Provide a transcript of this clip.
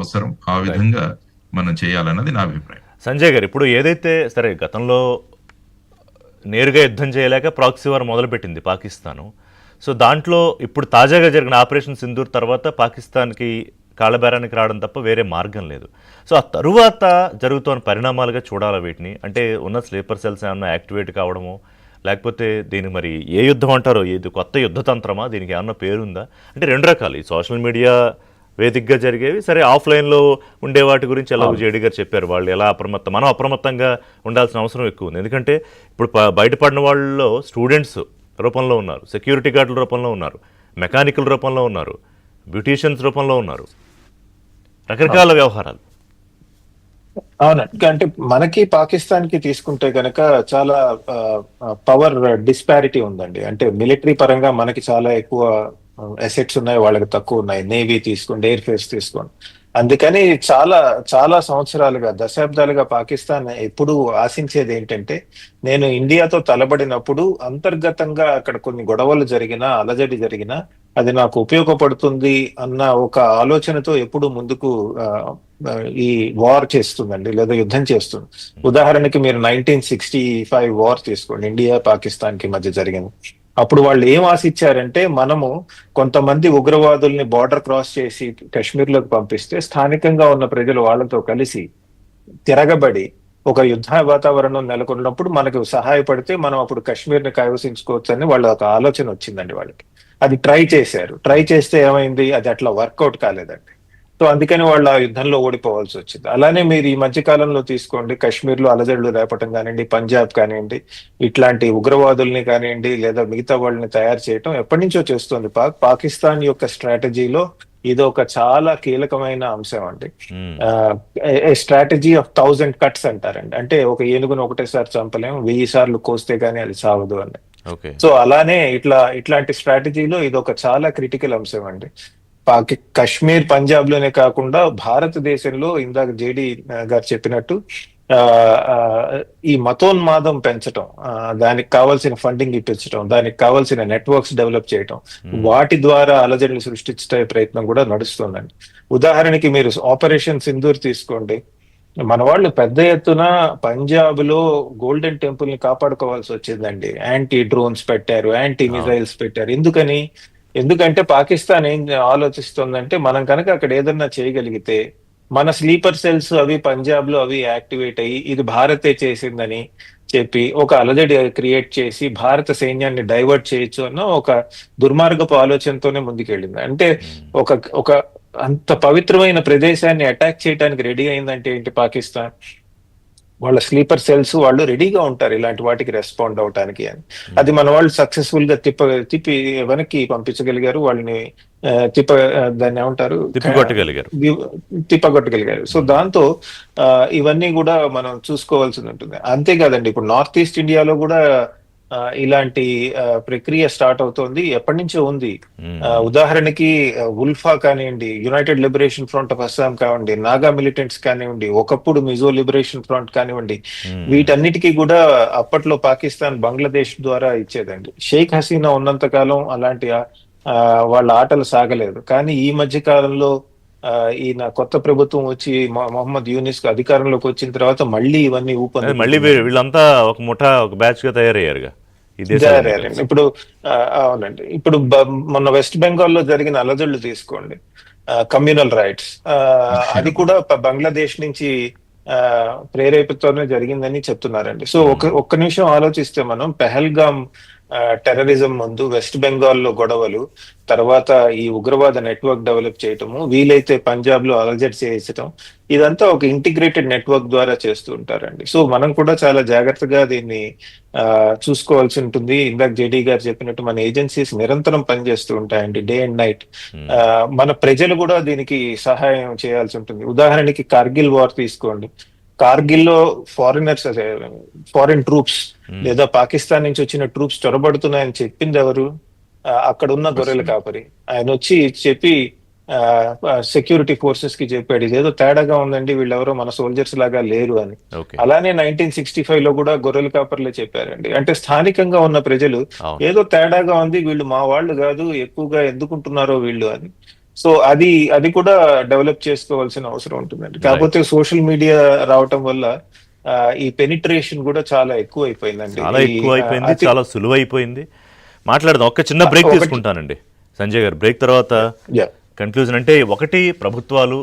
అవసరం. ఆ రైట్. విధంగా మనం చేయాలన్నది నా అభిప్రాయం. సంజయ్ గారు, ఇప్పుడు ఏదైతే సరే గతంలో నేరుగా యుద్ధం చేయలేక ప్రాక్సీ వార్ మొదలుపెట్టింది పాకిస్తాను. సో దాంట్లో ఇప్పుడు తాజాగా జరిగిన ఆపరేషన్ సింధూర్ తర్వాత పాకిస్తాన్కి కాళ్ళబేరానికి రావడం తప్ప వేరే మార్గం లేదు. సో ఆ తరువాత జరుగుతున్న పరిణామాలుగా చూడాలి వీటిని. అంటే ఉన్న స్లీపర్ సెల్స్ ఏమన్నా యాక్టివేట్ కావడము, లేకపోతే దీనికి మరి ఏ యుద్ధం అంటారో, ఇది కొత్త యుద్ధతంత్రమా, దీనికి ఏమన్నా పేరుందా? అంటే రెండు రకాలు, ఈ సోషల్ మీడియా వేదికగా జరిగేవి, సరే ఆఫ్లైన్లో ఉండే వాటి గురించి ఎలా జేడీ గారు చెప్పారు, వాళ్ళు ఎలా మనం అప్రమత్తంగా ఉండాల్సిన అవసరం ఎక్కువ ఉంది. ఎందుకంటే ఇప్పుడు బయటపడిన వాళ్ళలో స్టూడెంట్స్ రూపంలో ఉన్నారు, సెక్యూరిటీ గార్డుల రూపంలో ఉన్నారు, మెకానికల్ రూపంలో ఉన్నారు, బ్యూటీషియన్స్ రూపంలో ఉన్నారు, రకరకాల వ్యవహారాలు. అవునండి. అంటే మనకి పాకిస్తాన్ కి తీసుకుంటే గనక చాలా పవర్ డిస్పారిటీ ఉందండి. అంటే మిలిటరీ పరంగా మనకి చాలా ఎక్కువ అసెట్స్ ఉన్నాయి, వాళ్ళకి తక్కువ ఉన్నాయి. నేవీ తీసుకోండి, ఎయిర్ ఫోర్స్ తీసుకోండి. అందుకని చాలా చాలా సంవత్సరాలుగా, దశాబ్దాలుగా పాకిస్తాన్ ఎప్పుడు ఆశించేది ఏంటంటే, నేను ఇండియాతో తలబడినప్పుడు అంతర్గతంగా అక్కడ కొన్ని గొడవలు జరిగినా, అలజడి జరిగినా అది నాకు ఉపయోగపడుతుంది అన్న ఒక ఆలోచనతో ఎప్పుడు ముందుకు ఆ, ఆ, ఈ వార్ చేస్తుందండి, లేదా యుద్ధం చేస్తుంది. ఉదాహరణకి మీరు 1965 వార్ తీసుకోండి, ఇండియా పాకిస్తాన్ కి మధ్య జరిగింది. అప్పుడు వాళ్ళు ఏం ఆశించారంటే, మనము కొంతమంది ఉగ్రవాదుల్ని బార్డర్ క్రాస్ చేసి కశ్మీర్ లోకి పంపిస్తే స్థానికంగా ఉన్న ప్రజలు వాళ్ళతో కలిసి తిరగబడి ఒక యుద్ధ వాతావరణం నెలకొన్నప్పుడు మనకు సహాయపడితే మనం అప్పుడు కశ్మీర్ ని కైవసించుకోవచ్చు అని వాళ్ళ ఒక ఆలోచన వచ్చిందండి వాళ్ళకి. అది ట్రై చేశారు. ట్రై చేస్తే ఏమైంది, అది అట్లా వర్కౌట్ కాలేదండి. సో అందుకని వాళ్ళు ఆ యుద్ధంలో ఓడిపోవాల్సి వచ్చింది. అలానే మీరు ఈ మధ్య కాలంలో తీసుకోండి, కాశ్మీర్ లో అలజడులు రేపటం కానివ్వండి, పంజాబ్ కానివ్వండి, ఇట్లాంటి ఉగ్రవాదుల్ని కానివ్వండి, లేదా మిగతా వాళ్ళని తయారు చేయటం ఎప్పటి నుంచో చేస్తుంది పాకిస్తాన్ యొక్క స్ట్రాటజీలో ఇది ఒక చాలా కీలకమైన అంశం అండి. స్ట్రాటజీ ఆఫ్ 1000 కట్స్ అంటారండి. అంటే ఒక ఏనుగును ఒకటేసారి చంపలేము, 1000 సార్లు కోస్తే గానీ అది సావదు అని. ఓకే. సో అలానే ఇట్లాంటి స్ట్రాటజీలో ఇది ఒక చాలా క్రిటికల్ అంశం అండి. కశ్మీర్, పంజాబ్ లోనే కాకుండా భారతదేశంలో ఇందాక జేడి గారు చెప్పినట్టు ఆ ఆ, ఈ మతోన్మాదం పెంచటం, దానికి కావాల్సిన ఫండింగ్ ఇప్పించడం, దానికి కావాల్సిన నెట్వర్క్స్ డెవలప్ చేయటం, వాటి ద్వారా అలజడిని సృష్టించే ప్రయత్నం కూడా నడుస్తుందండి. ఉదాహరణకి మీరు ఆపరేషన్ సింధూర్ తీసుకోండి. మన వాళ్ళు పెద్ద ఎత్తున పంజాబ్ లో గోల్డెన్ టెంపుల్ ని కాపాడుకోవాల్సి వచ్చిందండి. యాంటీ డ్రోన్స్ పెట్టారు, యాంటీ మిసైల్స్ పెట్టారు. ఎందుకంటే పాకిస్తాన్ ఏం ఆలోచిస్తుందంటే, మనం కనుక అక్కడ ఏదన్నా చేయగలిగితే మన స్లీపర్ సెల్స్ అవి పంజాబ్ లో అవి యాక్టివేట్ అయ్యి ఇది భారతే చేసిందని చెప్పి ఒక అలజడి క్రియేట్ చేసి భారత సైన్యాన్ని డైవర్ట్ చేయొచ్చు అన్న ఒక దుర్మార్గపు ఆలోచనతోనే ముందుకెళ్ళింది. అంటే ఒక ఒక అంత పవిత్రమైన ప్రదేశాన్ని అటాక్ చేయడానికి రెడీ అయిందంటే ఏంటి పాకిస్తాన్? వాళ్ళ స్లీపర్ సెల్స్ వాళ్ళు రెడీగా ఉంటారు ఇలాంటి వాటికి రెస్పాండ్ అవటానికి అని. అది మన వాళ్ళు సక్సెస్ఫుల్ గా తిప్పి వెనక్కి పంపించగలిగారు వాళ్ళని. దాన్ని ఏమంటారు, తిప్పికొట్టగలిగారు. తిప్పగొట్టగలిగారు. సో దాంతో ఇవన్నీ కూడా మనం చూసుకోవాల్సి ఉంటుంది. అంతేకాదండి, ఇప్పుడు నార్త్ ఈస్ట్ ఇండియాలో కూడా ఇలాంటి ప్రక్రియ స్టార్ట్ అవుతోంది, ఎప్పటి నుంచో ఉంది. ఉదాహరణకి ఉల్ఫా కానివ్వండి, United liberation front of Assam కానివ్వండి, నాగా మిలిటెంట్స్ కానివ్వండి, ఒకప్పుడు మిజో లిబరేషన్ ఫ్రంట్ కానివ్వండి, వీటన్నిటికీ కూడా అప్పట్లో పాకిస్తాన్ బంగ్లాదేశ్ ద్వారా ఇచ్చేదండి. షేక్ హసీనా ఉన్నంత కాలం అలాంటి వాళ్ళ ఆటలు సాగలేదు. కానీ ఈ మధ్య కాలంలో ఈయన కొత్త ప్రభుత్వం వచ్చి మొహమ్మద్ యూనిస్ అధికారంలోకి వచ్చిన తర్వాత మళ్ళీ ఇవన్నీ మళ్ళీ వీళ్ళంతా ఒక ముఠా, ఒక బ్యాచ్ గా తయారయ్యారుగా. ఇప్పుడు అవునండి. ఇప్పుడు మొన్న వెస్ట్ బెంగాల్లో జరిగిన అలజడులు తీసుకోండి, కమ్యూనల్ రైట్స్, అది కూడా బంగ్లాదేశ్ నుంచి ప్రేరేపితోనే జరిగిందని చెప్తున్నారండి. సో ఒక్క నిమిషం ఆలోచిస్తే మనం పెహల్గామ్ టెర్రరిజం ముందు వెస్ట్ బెంగాల్లో గొడవలు, తర్వాత ఈ ఉగ్రవాద నెట్వర్క్ డెవలప్ చేయటము, వీలైతే పంజాబ్ లో అలజడి చేయించటం, ఇదంతా ఒక ఇంటిగ్రేటెడ్ నెట్వర్క్ ద్వారా చేస్తూ ఉంటారండి. సో మనం కూడా చాలా జాగ్రత్తగా దీన్ని చూసుకోవాల్సి ఉంటుంది. ఇందాక జేడీ గారు చెప్పినట్టు మన ఏజెన్సీస్ నిరంతరం పనిచేస్తూ ఉంటాయండి, డే అండ్ నైట్. మన ప్రజలు కూడా దీనికి సహాయం చేయాల్సి ఉంటుంది. ఉదాహరణకి కార్గిల్ వార్ తీసుకోండి. కార్గిల్లో ఫారిన్ ట్రూప్స్ లేదా పాకిస్తాన్ నుంచి వచ్చిన ట్రూప్స్ చొరబడుతున్నాయని చెప్పింది ఎవరు? అక్కడ ఉన్న గొర్రెల కాపరి. ఆయన వచ్చి చెప్పి సెక్యూరిటీ ఫోర్సెస్ కి చెప్పాడు, ఇదేదో తేడాగా ఉందండి, వీళ్ళెవరో మన సోల్జర్స్ లాగా లేరు అని. అలానే 1965 లో కూడా గొర్రెల కాపర్లే చెప్పారండి. అంటే స్థానికంగా ఉన్న ప్రజలు ఏదో తేడాగా ఉంది, వీళ్ళు మా వాళ్ళు కాదు, ఎక్కువగా ఎందుకుంటున్నారో వీళ్ళు అని. సో అది కూడా డెవలప్ చేసుకోవాల్సిన అవసరం ఉంటుందండి. కాకపోతే సోషల్ మీడియా రావటం వల్ల ఈ పెనిట్రేషన్ కూడా చాలా ఎక్కువ అయిపోయిందండి. చాలా ఎక్కువ అయిపోయింది, చాలా సులువు అయిపోయింది. మాట్లాడదాం, ఒక్క చిన్న బ్రేక్ తీసుకుంటానండి సంజయ్ గారు. బ్రేక్ తర్వాత కన్క్లూజన్ అంటే ఒకటి, ప్రభుత్వాలు